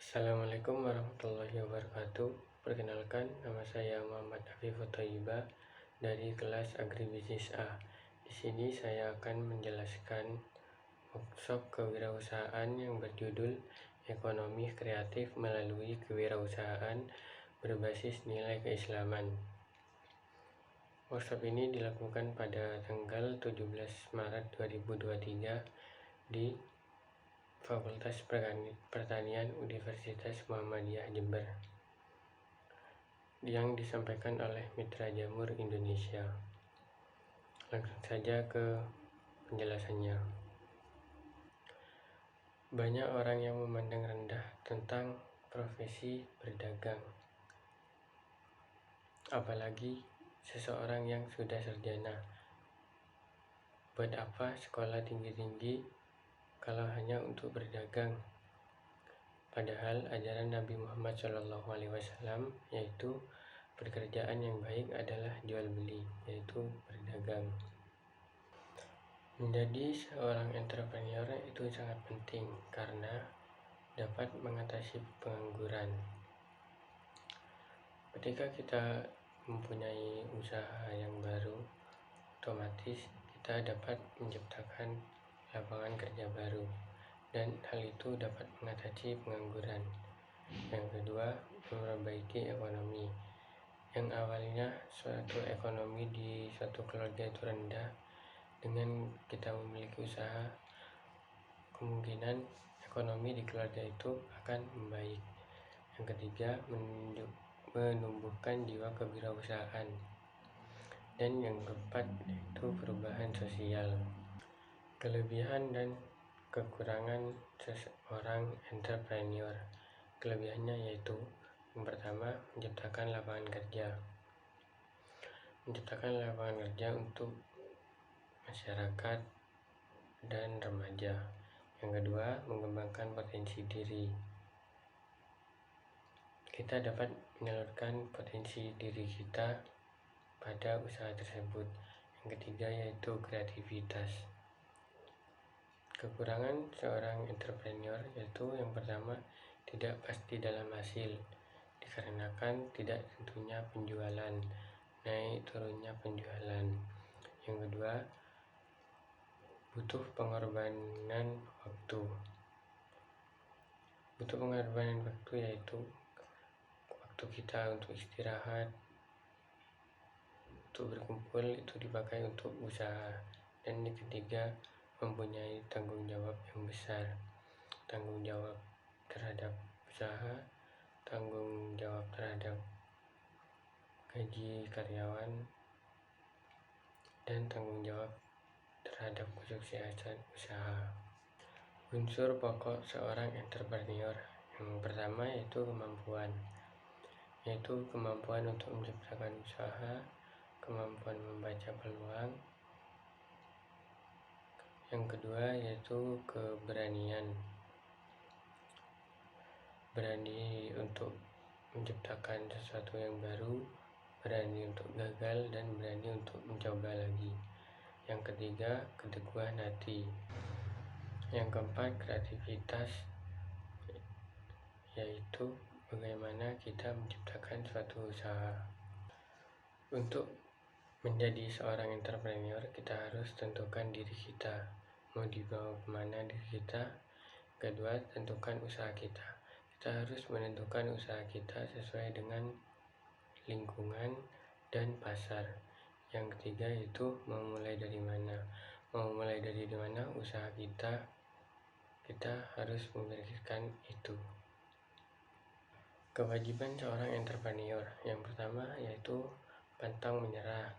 Assalamualaikum warahmatullahi wabarakatuh. Perkenalkan, nama saya Muhammad Afiful Thayyibah dari kelas Agribisnis A. Di sini saya akan menjelaskan workshop kewirausahaan yang berjudul Ekonomi Kreatif Melalui Kewirausahaan Berbasis Nilai Keislaman. Workshop ini dilakukan pada tanggal 17 Maret 2023 di Fakultas Pertanian Universitas Muhammadiyah Jember, yang disampaikan oleh Mitra Jamur Indonesia. Langsung saja ke penjelasannya. Banyak orang yang memandang rendah tentang profesi berdagang, apalagi seseorang yang sudah sarjana. Buat apa sekolah tinggi-tinggi kalau hanya untuk berdagang? Padahal ajaran Nabi Muhammad SAW yaitu pekerjaan yang baik adalah jual beli, yaitu berdagang. Menjadi seorang entrepreneur itu sangat penting karena dapat mengatasi pengangguran. Ketika kita mempunyai usaha yang baru, otomatis kita dapat menciptakan lapangan kerja baru, dan hal itu dapat mengatasi pengangguran. Yang kedua, memperbaiki ekonomi. Yang awalnya suatu ekonomi di suatu keluarga itu rendah, dengan kita memiliki usaha, kemungkinan ekonomi di keluarga itu akan membaik. Yang ketiga, menumbuhkan jiwa kewirausahaan. Dan yang keempat, yaitu perubahan sosial. Kelebihan dan kekurangan seseorang entrepreneur. Kelebihannya yaitu yang pertama, menciptakan lapangan kerja. Menciptakan lapangan kerja untuk masyarakat dan remaja. Yang kedua, mengembangkan potensi diri. Kita dapat menyalurkan potensi diri kita pada usaha tersebut. Yang ketiga yaitu kreativitas. Kekurangan seorang entrepreneur yaitu yang pertama, tidak pasti dalam hasil, dikarenakan tidak tentunya penjualan, naik turunnya penjualan. Yang kedua, butuh pengorbanan waktu. Butuh pengorbanan waktu yaitu waktu kita untuk istirahat, untuk berkumpul itu dipakai untuk usaha. Dan yang ketiga, mempunyai tanggung jawab yang besar, tanggung jawab terhadap usaha, tanggung jawab terhadap gaji karyawan, dan tanggung jawab terhadap kesuksesan usaha. Unsur pokok seorang entrepreneur yang pertama yaitu kemampuan untuk menciptakan usaha, kemampuan membaca peluang. Yang kedua yaitu keberanian, berani untuk menciptakan sesuatu yang baru, berani untuk gagal, dan berani untuk mencoba lagi. Yang ketiga, keteguhan hati. Yang keempat, kreativitas, yaitu bagaimana kita menciptakan suatu usaha. Untuk menjadi seorang entrepreneur, kita harus tentukan diri kita, mau dibawa kemana diri kita. Kedua, tentukan usaha kita. Kita harus menentukan usaha kita sesuai dengan lingkungan dan pasar. Yang ketiga yaitu memulai dari mana. Memulai dari mana usaha kita harus memikirkan itu. Kewajiban seorang entrepreneur yang pertama yaitu pantang menyerah,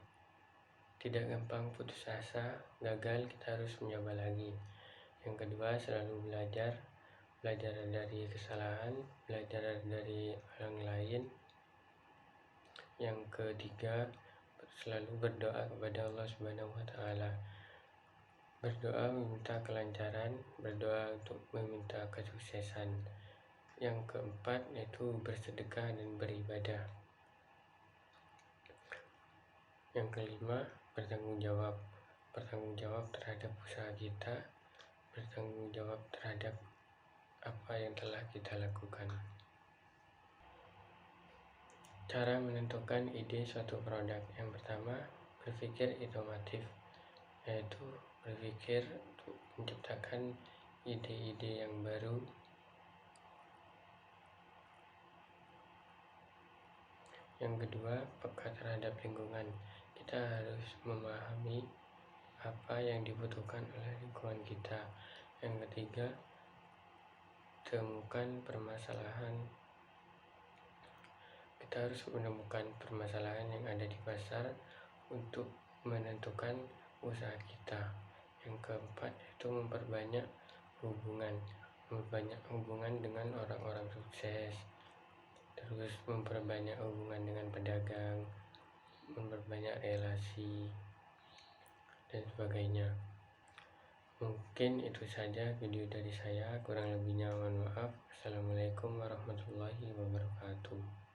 tidak gampang putus asa. Gagal kita harus mencoba lagi. Yang kedua, selalu belajar dari kesalahan, belajar dari orang lain. Yang ketiga, selalu berdoa kepada Allah Subhanahu wa Ta'ala. Berdoa meminta kelancaran, berdoa untuk meminta kesuksesan. Yang keempat yaitu bersedekah dan beribadah. Yang kelima, bertanggung jawab terhadap usaha kita, bertanggung jawab terhadap apa yang telah kita lakukan. Cara menentukan ide suatu produk. Yang pertama, berpikir inovatif, yaitu berpikir untuk menciptakan ide-ide yang baru. Yang kedua, peka terhadap lingkungan. Kita harus memahami apa yang dibutuhkan oleh lingkungan kita. Yang ketiga, temukan permasalahan. Kita harus menemukan permasalahan yang ada di pasar untuk menentukan usaha kita. Yang keempat, itu memperbanyak hubungan dengan orang-orang sukses, terus memperbanyak hubungan dengan pedagang, memperbanyak relasi, dan sebagainya. Mungkin itu saja video dari saya, kurang lebihnya mohon maaf. Assalamualaikum warahmatullahi wabarakatuh.